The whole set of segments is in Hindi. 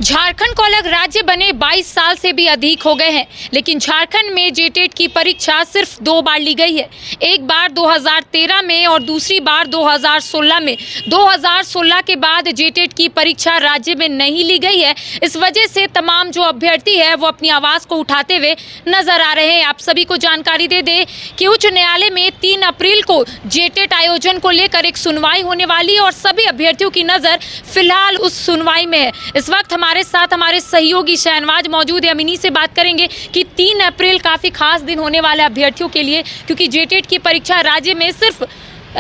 झारखंड को अलग राज्य बने 22 साल से भी अधिक हो गए हैं, लेकिन झारखंड में जेटेट की परीक्षा सिर्फ 2 बार ली गई है। एक बार 2013 में और दूसरी बार 2016 में। 2016 के बाद जेटेट की परीक्षा राज्य में नहीं ली गई है। इस वजह से तमाम जो अभ्यर्थी है वो अपनी आवाज़ को उठाते हुए नजर आ रहे हैं। आप सभी को जानकारी दे दें कि उच्च न्यायालय में 3 अप्रैल को जेटेट आयोजन को लेकर एक सुनवाई होने वाली है और सभी अभ्यर्थियों की नज़र फिलहाल उस सुनवाई में है। इस वक्त हमारे साथ हमारे सहयोगी शहनवाज मौजूद है। हम इन्हीं से बात करेंगे कि 3 अप्रैल काफ़ी खास दिन होने वाला है अभ्यर्थियों के लिए, क्योंकि जेटेट की परीक्षा राज्य में सिर्फ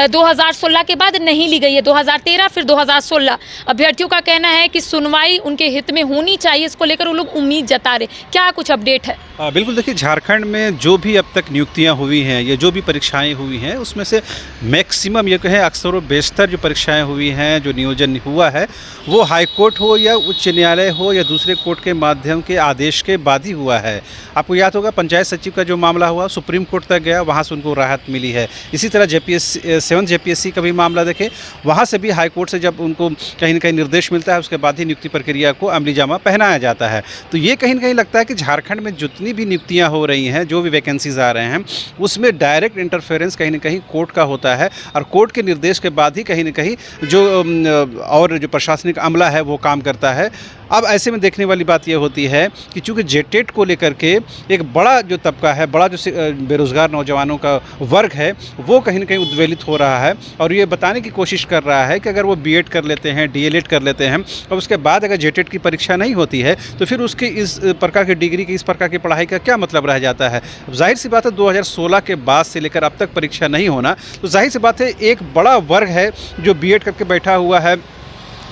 2016 के बाद नहीं ली गई है। 2013 फिर 2016। अभ्यर्थियों का कहना है कि सुनवाई उनके हित में होनी चाहिए, इसको लेकर वो लोग उम्मीद जता रहे। क्या कुछ अपडेट है? बिल्कुल, देखिए, झारखंड में जो भी अब तक नियुक्तियां हुई हैं, ये जो भी परीक्षाएं हुई हैं, उसमें से मैक्सिमम ये कहें अक्सर व बेशतर जो परीक्षाएं हुई हैं, जो नियोजन हुआ है, वो हाई कोर्ट हो या उच्च न्यायालय हो या दूसरे कोर्ट के माध्यम के आदेश के बाद ही हुआ है। आपको याद होगा पंचायत सचिव का जो मामला हुआ सुप्रीम कोर्ट तक गया, वहाँ से उनको राहत मिली है। इसी तरह 7 जेपीएससी का भी मामला देखें, वहाँ से भी हाई कोर्ट से जब उनको कहीं न कहीं निर्देश मिलता है, उसके बाद ही नियुक्ति प्रक्रिया को अमली जामा पहनाया जाता है। तो ये कहीं न कहीं लगता है कि झारखंड में जितनी भी नियुक्तियां हो रही हैं, जो भी वैकेंसीज आ रहे हैं, उसमें डायरेक्ट इंटरफेरेंस कहीं न कहीं कोर्ट का होता है और कोर्ट के निर्देश के बाद ही कहीं न कहीं जो प्रशासनिक अमला है वो काम करता है। अब ऐसे में देखने वाली बात यह होती है कि चूँकि जेटेट को लेकर के एक बड़ा जो तबका है, बड़ा जो बेरोज़गार नौजवानों का वर्ग है, वो कहीं न कहीं उद्वेलित हो रहा है और ये बताने की कोशिश कर रहा है कि अगर वो बीएड कर लेते हैं, डीएलएड कर लेते हैं और उसके बाद अगर जेटेट की परीक्षा नहीं होती है तो फिर उसकी इस प्रकार की डिग्री की, इस प्रकार की पढ़ाई का क्या मतलब रह जाता है। जाहिर सी बात है 2016 के बाद से लेकर अब तक परीक्षा नहीं होना, तो जाहिर सी बात है एक बड़ा वर्ग है जो बीएड करके बैठा हुआ है,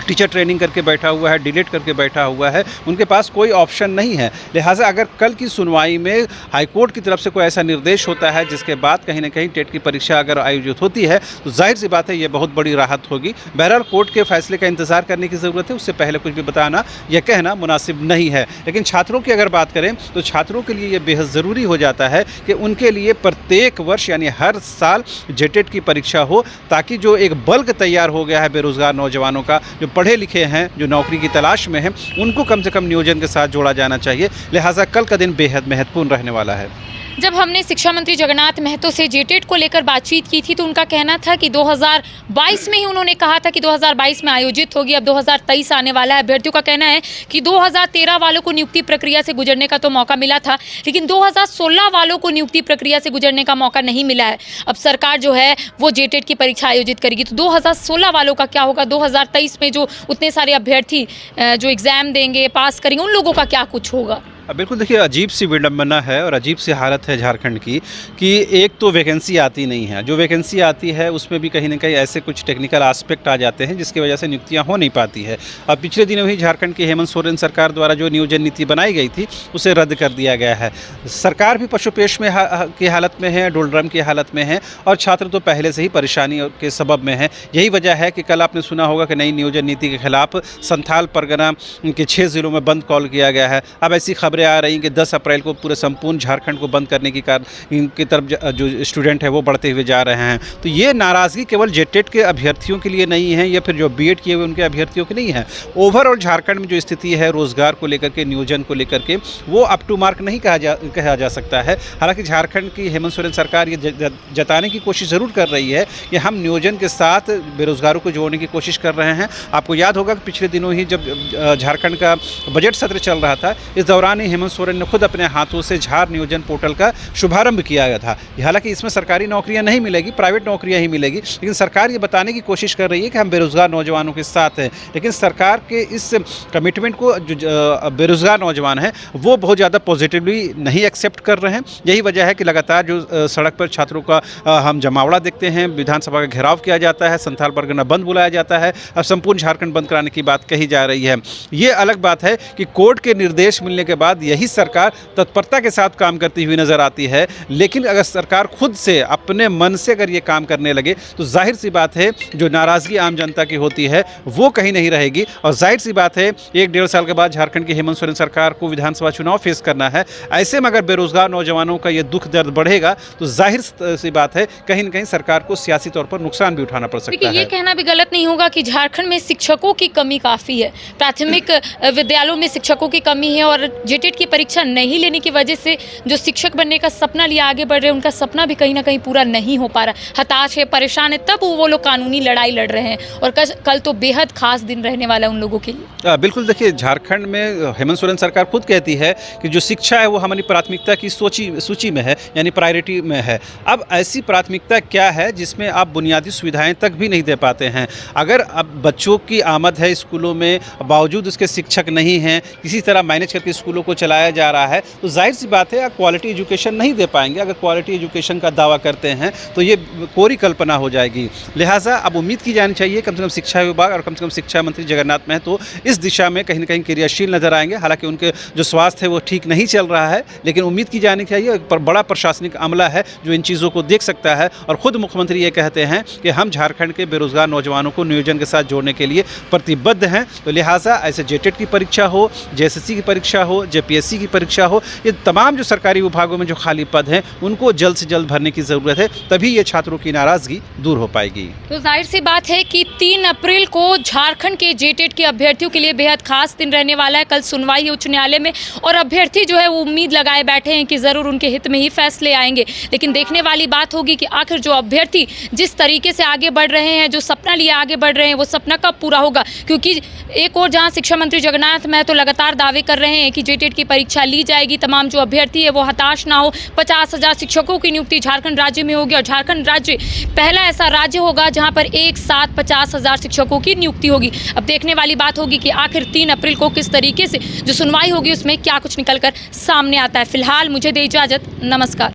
टीचर ट्रेनिंग करके बैठा हुआ है, डीलेट करके बैठा हुआ है, उनके पास कोई ऑप्शन नहीं है। लिहाजा अगर कल की सुनवाई में हाईकोर्ट की तरफ से कोई ऐसा निर्देश होता है जिसके बाद कहीं ना कहीं टेट की परीक्षा अगर आयोजित होती है तो जाहिर सी बात है ये बहुत बड़ी राहत होगी। बहरहाल कोर्ट के फैसले का इंतजार करने की ज़रूरत है, उससे पहले कुछ भी बताना या कहना मुनासिब नहीं है। लेकिन छात्रों की अगर बात करें तो छात्रों के लिए ये बेहद ज़रूरी हो जाता है कि उनके लिए प्रत्येक वर्ष यानी हर साल जेटेट की परीक्षा हो, ताकि जो एक बल्क तैयार हो गया है बेरोज़गार नौजवानों का, जो पढ़े लिखे हैं, जो नौकरी की तलाश में हैं, उनको कम से कम नियोजन के साथ जोड़ा जाना चाहिए। लिहाजा कल का दिन बेहद महत्वपूर्ण रहने वाला है। जब हमने शिक्षा मंत्री जगन्नाथ महतो से जेटेट को लेकर बातचीत की थी तो उनका कहना था कि 2022 में ही उन्होंने कहा था कि 2022 में आयोजित होगी। अब 2023 आने वाला है। अभ्यर्थियों का कहना है कि 2013 वालों को नियुक्ति प्रक्रिया से गुजरने का तो मौका मिला था, लेकिन 2016 वालों को नियुक्ति प्रक्रिया से गुजरने का मौका नहीं मिला है। अब सरकार जो है वो जेटेट की परीक्षा आयोजित करेगी, तो 2016 वालों का क्या होगा? 2023 में जो उतने सारे अभ्यर्थी जो एग्ज़ाम देंगे, पास करेंगे, उन लोगों का क्या कुछ होगा? बिल्कुल, देखिए, अजीब सी विडंबना है और अजीब सी हालत है झारखंड की कि एक तो वैकेंसी आती नहीं है, जो वैकेंसी आती है उसमें भी कहीं ना कहीं ऐसे कुछ टेक्निकल एस्पेक्ट आ जाते हैं जिसकी वजह से नियुक्तियां हो नहीं पाती है। अब पिछले दिनों ही झारखंड की हेमंत सोरेन सरकार द्वारा जो नियोजन नीति बनाई गई थी उसे रद्द कर दिया गया है। सरकार भी पशुपेश में की हालत में है, डोलड्रम की हालत में है और छात्र तो पहले से ही परेशानी के सबब में है। यही वजह है कि कल आपने सुना होगा कि नई नियोजन नीति के खिलाफ संथाल परगना के 6 ज़िलों में बंद कॉल किया गया है। अब ऐसी खबरें आ रही कि 10 अप्रैल को पूरे संपूर्ण झारखंड को बंद करने की तरफ जो स्टूडेंट है वो बढ़ते हुए जा रहे हैं। तो ये नाराज़गी केवल जेटेट के अभ्यर्थियों के लिए नहीं है या फिर जो बीएड किए हुए उनके अभ्यर्थियों की नहीं है। ओवरऑल झारखंड में जो स्थिति है रोज़गार को लेकर के, नियोजन को लेकर के, वो अप टू मार्क नहीं कहा जा सकता है। हालांकि झारखंड की हेमंत सोरेन सरकार ये जताने की कोशिश ज़रूर कर रही है कि हम नियोजन के साथ बेरोज़गारों को जोड़ने की कोशिश कर रहे हैं। आपको याद होगा कि पिछले दिनों ही जब झारखंड का बजट सत्र चल रहा था, इस दौरान ही हेमंत सोरेन ने खुद अपने हाथों से झार नियोजन पोर्टल का शुभारंभ किया गया था। हालांकि इसमें सरकारी नौकरियां नहीं मिलेगी, प्राइवेट नौकरियां ही मिलेगी, लेकिन सरकार ये बताने की कोशिश कर रही है कि हम बेरोजगार नौजवानों के साथ हैं। लेकिन सरकार के इस कमिटमेंट को जो बेरोजगार नौजवान हैं वो बहुत ज़्यादा पॉजिटिवली नहीं एक्सेप्ट कर रहे हैं। यही वजह है कि लगातार जो सड़क पर छात्रों का हम जमावड़ा देखते हैं, विधानसभा का घेराव किया जाता है, संथाल परगना बंद बुलाया जाता है, अब संपूर्ण झारखंड बंद कराने की बात कही जा रही है। ये अलग बात है कि कोर्ट के निर्देश मिलने के बाद बाद यही सरकार तत्परता के साथ काम करती हुई नज़र आती है। लेकिन अगर सरकार खुद से अपने मन से अगर ये काम करने लगे तो जाहिर सी बात है जो नाराज़गी आम जनता की होती है वो कहीं नहीं रहेगी। और जाहिर सी बात है 1-1.5 साल के बाद झारखंड की हेमंत सोरेन सरकार को विधानसभा चुनाव फेस करना है। ऐसे में अगर बेरोजगार नौजवानों का ये दुख दर्द बढ़ेगा तो जाहिर सी बात है कहीं ना कहीं सरकार को सियासी तौर पर नुकसान भी उठाना पड़ सकता देखिए, है। ये कहना भी गलत नहीं होगा कि झारखंड में शिक्षकों की कमी काफ़ी है। प्राथमिक विद्यालयों में शिक्षकों की कमी है और जेटेट की परीक्षा नहीं लेने की वजह से जो शिक्षक बनने का सपना लिए आगे बढ़ रहे हैं उनका सपना भी कहीं ना कहीं पूरा नहीं हो पा रहा। हताश है, परेशान है, तब वो लोग कानूनी लड़ाई लड़ रहे हैं और कल तो बेहद खास दिन रहने वाला है उन लोगों के लिए। बिल्कुल, देखिए झारखंड में हेमंत सोरेन सरकार खुद कहती है कि जो शिक्षा है वो हमारी प्राथमिकता की सूची में है, यानी प्रायोरिटी में है। अब ऐसी प्राथमिकता क्या है जिसमें आप बुनियादी सुविधाएं तक भी नहीं दे पाते हैं? अगर अब बच्चों की आमद है स्कूलों में, बावजूद उसके शिक्षक नहीं हैं, किसी तरह मैनेज करके स्कूलों को चलाया जा रहा है, तो जाहिर सी बात है आप क्वालिटी एजुकेशन नहीं दे पाएंगे। अगर क्वालिटी एजुकेशन का दावा करते हैं तो ये कोरी कल्पना हो जाएगी। लिहाजा अब उम्मीद की जानी चाहिए कम से कम शिक्षा विभाग और कम से कम शिक्षा मंत्री जगन्नाथ महतो इस दिशा में कहीं ना कहीं क्रियाशील नजर आएंगे। हालांकि उनके जो स्वास्थ्य है वो ठीक नहीं चल रहा है, लेकिन उम्मीद की जानी चाहिए एक बड़ा प्रशासनिक अमला है जो इन चीज़ों को देख सकता है। और खुद मुख्यमंत्री ये कहते हैं कि हम झारखंड के बेरोजगार नौजवानों को नियोजन के साथ जोड़ने के लिए प्रतिबद्ध हैं। तो लिहाजा ऐसे जेटेट की परीक्षा हो, जेएसएससी की परीक्षा हो, जेपीएससी की परीक्षा हो, ये तमाम जो सरकारी विभागों में जो खाली पद हैं उनको जल्द से जल्द भरने की ज़रूरत है, तभी ये छात्रों की नाराज़गी दूर हो पाएगी। तो जाहिर सी बात है कि 3 अप्रैल को झारखंड के जेटेट के अभ्यर्थियों के लिए बेहद खास दिन रहने वाला है। कल सुनवाई है उच्च न्यायालय में और अभ्यर्थी जो है वो उम्मीद लगाए बैठे हैं कि ज़रूर उनके हित में ही फैसले आएंगे। लेकिन देखने वाली बात होगी कि आखिर जो अभ्यर्थी जिस तरीके से आगे बढ़ रहे हैं, जो सपना लिए आगे बढ़ रहे हैं, वो सपना कब पूरा होगा? क्योंकि एक और जहां शिक्षा मंत्री जगन्नाथ महतो लगातार दावे कर रहे हैं कि जेटेट की परीक्षा ली जाएगी, तमाम जो अभ्यर्थी है वो हताश ना हो, 50,000 शिक्षकों की नियुक्ति झारखंड राज्य में होगी और झारखंड राज्य पहला ऐसा राज्य होगा जहां पर एक साथ 50,000 शिक्षकों की नियुक्ति होगी। अब देखने वाली बात होगी कि आखिर 3 अप्रैल को किस तरीके से जो सुनवाई होगी उसमें क्या कुछ निकलकर सामने आता है। फिलहाल मुझे दे इजाजत, नमस्कार।